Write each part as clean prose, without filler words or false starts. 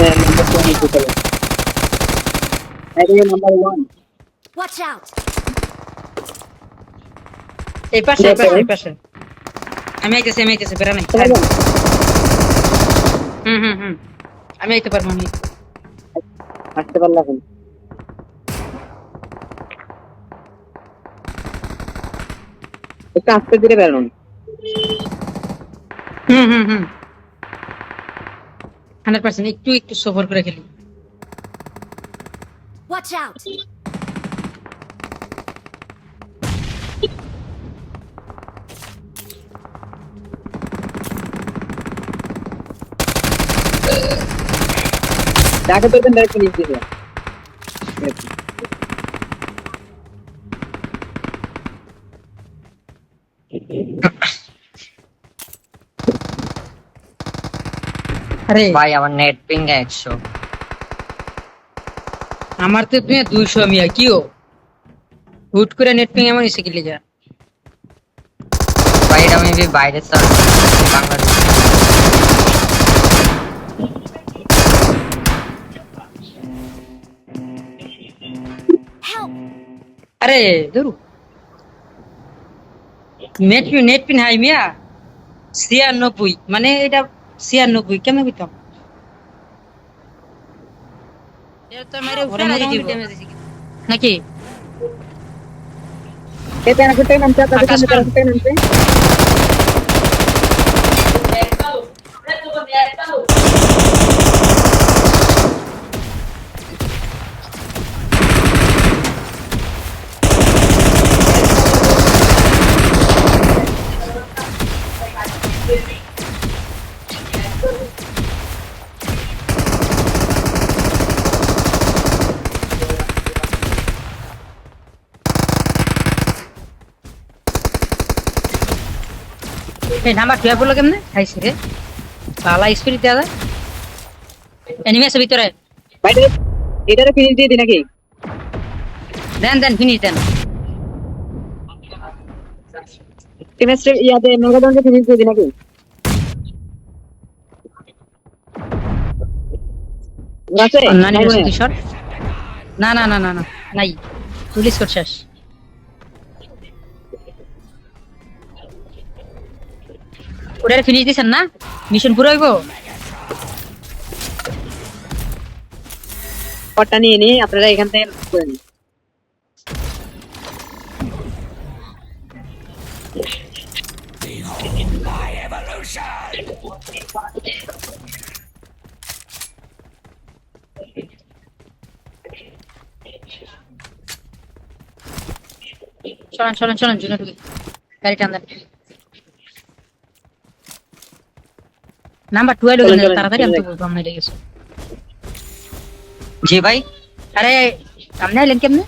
Number 2 নিচে চলে আরে নাম্বার 1 Watch out! এই পাশে আমি আইতেছি বেরা নাই হুম আমি আইতে পারবো আমি আসতে পারলাম এখন একটু আস্তে ধীরে বেরোন হুম 100% একটু সফর করে খেলি Watch out! যাকে ধরবেন ডাইরেক্ট নিচে দিয়ে আরে ভাই আমার নেট পিং 100 আমার তো তুমি 200 আমি কিও হুট করে নেট পিং এমন এসে গেলে যা ভাই এটা মেবি বাইরে সার্চ বাংলাদেশ Help! আরে ধরু নেট পিন হাই মিয়া 96 মানে এটা 96 কেমন কইতাম এটা তো মেরে উপরে ড্যামেজ দিছি নাকি এটা না করতে নামতে আপনাদের সামনে করতে নামতে এই নাম্বার 12 বলো কেমনে খাইছে রে পালা স্পিরিট দাদা এনিমি আছে ভিতরে ভাই এটারে ফিনিশ দিয়ে দিই নাকি দেন ফিনিশ দেন টিমস্ট্রি ইয়াতে মেগাডনকে ফিনিশ দিয়ে দিই নাকি আছে না নি কিশোর না নাই পুলিশ কোড শেষ ওটারে ফিনিশ দিছেন না মিশন পুরো হইবো পটটা নিয়ে নি আপনারা এখান থেকে করে নিন চলেন জুনে ঢুকি গাড়ি টান দেন নাম্বার 12 চলেন, লোকের চলেন, তাড়াতাড়ি আমি তো চলেন। বলবো আমরা লেগে গেছে জি ভাই আরে সামনে আইলেন কেমনে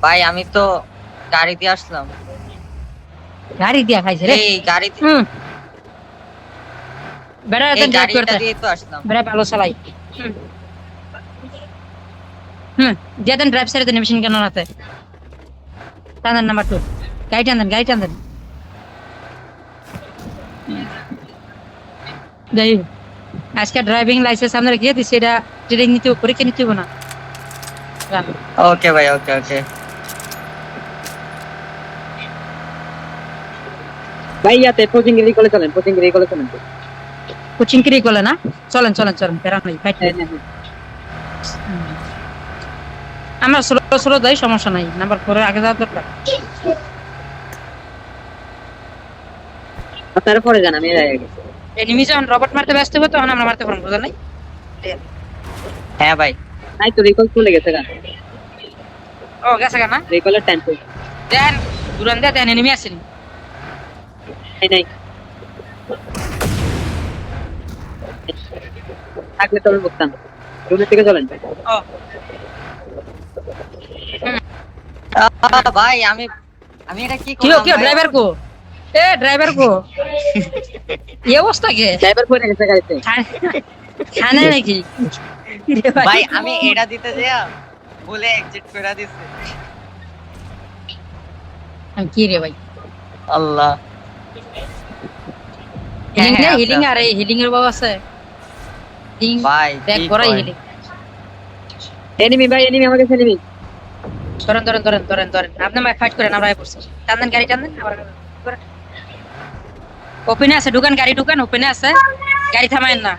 ভাই আমি তো গাড়ি দিয়ে আসলাম গাড়ি দিয়া খাইছে রে এই গাড়িতে বেড়া এই এখন ড্রাইভ গাড়িটা করতে দিয়ে তো আসলাম বেড়া ভালো চালাই দিয়ে দেন ড্রাইভ সাইডে মেশিন কেন রাতে টান দেন নাম্বার 2 গাড়ি টান দেন যাই আজকে ড্রাইভিং লাইসেন্স আপনারা গিয়ে দিচ্ছে এটা ট্রেনিং নিতে পরীক্ষা নিতে হবে না ওকে ভাই ওকে ভাই ইয়াতে কোচিং রিকলে চলেন কোচিং কি করলে না চলেন প্যারা নাই ফাইট আমরা স্লো যাই সমস্যা নাই নাম্বার 4 এর আগে যাওয়ার দরকার আপনারা পরে যান আমি এর আগে গেছি এনিমি যখন রবট মারতে ব্যস্ত হবে তখন আমরা মারতে পারবো বুঝলেন নাই হ্যাঁ ভাই নাই তো রিকল চলে গেছে গা ও গেছে কেন রিকলের টাইম তো দেন দুরান দেন এনিমি আসেনি নাই থাকলে তবে বলতাম রুমের থেকে চলেন ও ভাই আমি এটা কি কি করলাম ড্রাইভার কো এই অবস্থা কে ড্রাইভার পরে গেছে গাড়িতে খানা নাকি ভাই আমি এটা দিতে যাই বলে এক্সিট করে দিছে আমি কি রে ভাই আল্লাহ হিলিং হ্যাঁ, হিলিং আছে। আরে হিলিং এর বাবা আছে টিং ভাই, ব্যাক কি করাই কয়? হেলি এনিমি ভাই এনিমি আমাকে এনিমি ধরেন আপনি আমায় ফাইট করেন আমরা পড়ছি টানেন গাড়ি টানেন আবার ওপেনে আছে দোকান গাড়ি দোকান ওপেনে আছে গাড়ি থামায়েন না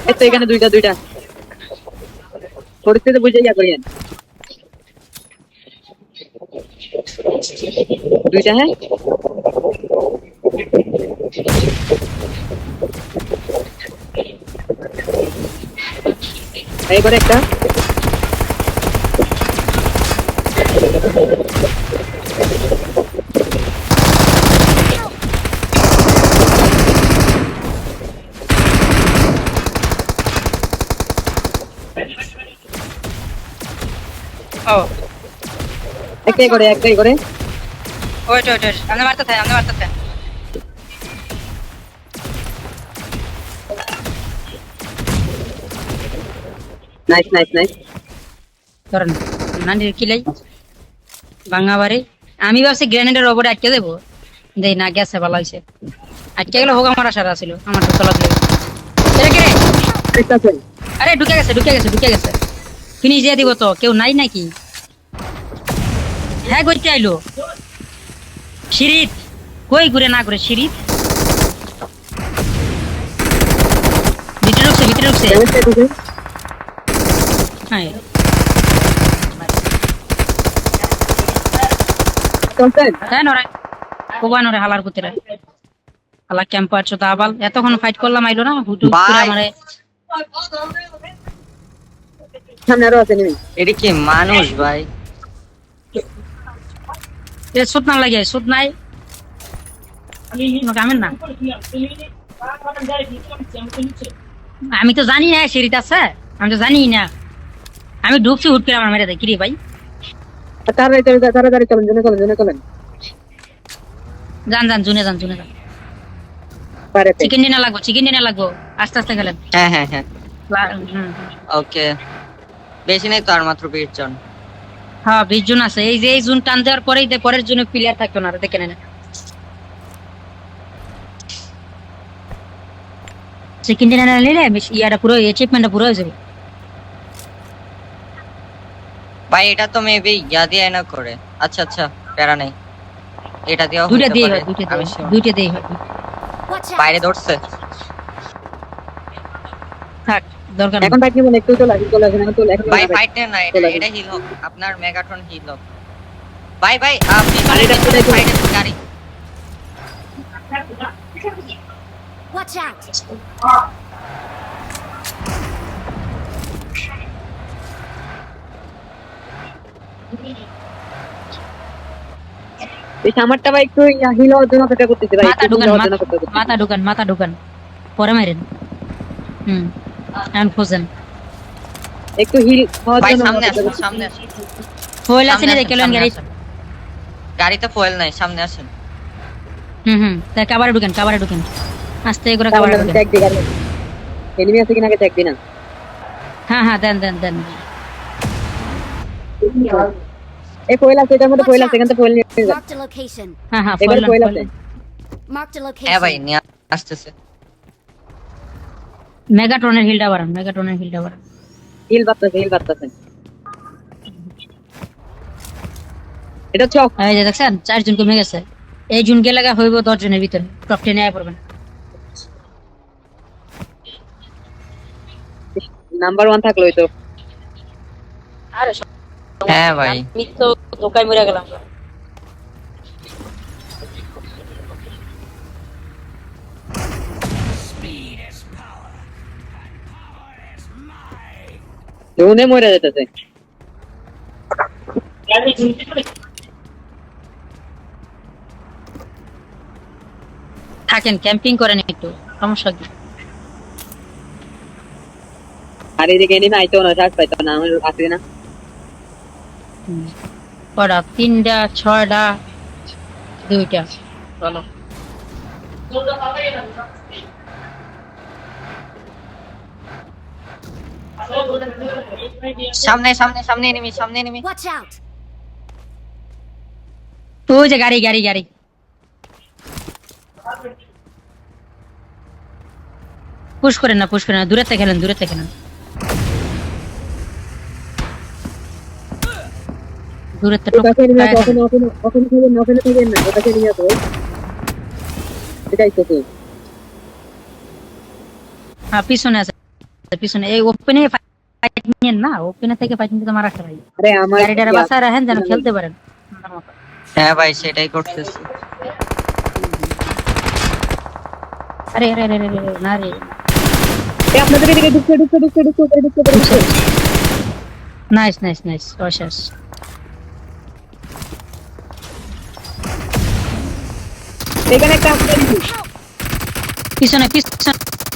এই তো এখানে দুইটা পরিস্থিতি বুঝে ইয়া করিয়েন দুইটা হ্যাঁ এইবারে একটা ও একটাই করে ওয়েট আপনি মারতে থাকেন নাইস ধরেন নানির কিলাই ভাঙা বাড়ি আমি ভাবছি গ্রেনেডের ওপরে আটকে দেবো দেই না গেছে ভালো হয়েছে আটকে গেলে হোক আমার আশার আছিল আমার তো তলা দিলে এটা কে রে? একটা আছে আরে ঢুকে গেছে ফিনিশ দিয়ে দিব তো কেউ নাই নাকি হ্যাঁ করতে আইলো সিরিত কই ঘুরে না ঘুরে সিরিত ভিতরে ঢুকছে হ্যাঁ তাই নরে কোবানো রে হালার পুতেরা হালা ক্যাম্পার চোদা আবাল এতক্ষণ ফাইট করলাম আইলো না হুটু করে ভাই। আমারে সামনে আরো আছে এনিমি এটা কি মানুষ ভাই? এ সুত না লাগে সুত নাই কামেন না আমি তো জানি না সিঁড়িতে আছে আমি তো জানি না আমি ঢুকছি হুট করে আমার মেরে দেয় কিরে ভাই তাড়াতাড়ি চলেন যান জুনে যান পারেতে চিকেন ডিনার লাগবো আস্তে গেলেন হ্যাঁ হুম। ওকে, বেশি নাই তো, আর মাত্র 20 জন। হ্যাঁ 20 জন আছে এই যে এই জুন টান দেওয়ার পরেই পরের জন্য প্লেয়ার থাকতো না দেখে নেন চিকেন ডিনার নিলে ইয়াটা পুরো অ্যাচিভমেন্টটা পুরো হয়ে যাবে ভাই এটা তো মেবি ইয়া দিয়ে না করে। আচ্ছা প্যারা নেই, এটা দিয়েও দুইটা হতে দিয়ে পারে। হয় আমি sure। দুইটা দিয়ে হয় Watch বাইরে out! দৌড়ছে। থাক দরকার নেই এখন বাইক নিব একটু চলে আসেন এখন চলে এখন ভাই ফাইট না, এটা হিল হোক, আপনার মেগাট্রন হিল হোক। ভাই আপনি গাড়িটা কোথায় চলে? ফাইটে গাড়ি। Watch out! এই সামারটা ভাই একটু হিল হওয়ার জন্য অপেক্ষা করতেছি ভাই একটু heal হওয়ার জন্য অপেক্ষা করতেছি। মাথা ঢুকান পরে মারেন এখন খোঁজেন একটু হিল হওয়ার ভাই জন্য সামনে অপেক্ষা আসুন, করতেছি। সামনে আসুন। হইল আছে সামনে না আসুন, দেখলেন সামনে গাড়ি আসুন। গাড়িতে ফুয়েল নাই, সামনে আসেন। তাই কাবারে ঢুকেন আস্তে করে কাবারে তাহলে ঢুকেন check দিই গাড়ি এনিমি আছে কিনা আগে চেক দিই না হ্যাঁ দেন এই ফয়েল আছে এটার মধ্যে ফয়েল আছে এখান থেকে ফয়েল নিয়ে যান Marked a location. হ্যাঁ এবার ফয়েল আছে Marked a হ্যাঁ ভাই location. নিয়ে আসতেছে। মেগাট্রনের হিলটা বাড়ান হিল বাড়তেছে এটা চক এই যে দেখছেন 4 জন কমে গেছে এই জুন গেলে হইব 10 জনের ভিতরে টপ 10 আয় পড়বেন নাম্বার 1 থাকলো তো আরে হ্যাঁ ভাই আমি তো ধোকায় মরে গেলাম জোনে মরে যেতেছে থাকেন ক্যাম্পিং করেন একটু সমস্যা কি আর এদিকে এনিমি আইতো না শার্ট পাইতো না আমার আসে না কটা 3টা 6টা 2টা চলো সামনে এনিমি। Watch out! ওই যে গাড়ি পুশ করেন না দূরে থেকে খেলেন দূরে থেকে ওটাকে নিয়ে আসো, ওখানে থাকেন না, ওখানে থাকেন না, ওটাকে নিয়ে আসো। এটাই তো তো। হ্যাঁ পিছনে আছে পিছনে এই ওপেনে ফাইট নিয়েন না ওপেনে থেকে ফাইট নিতে মারা খারাই আরে আমার গাড়িটারে বাঁচায় রাখেন যেন খেলতে পারেন হ্যাঁ ভাই সেটাই করতেছি। আরে আরে আরে আরে, না রে এই আপনাদের এদিকে ঢুকছে। নাইস অশেষ এখানে একটা আপনাদের পিছনে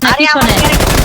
আরে আমার পিছনে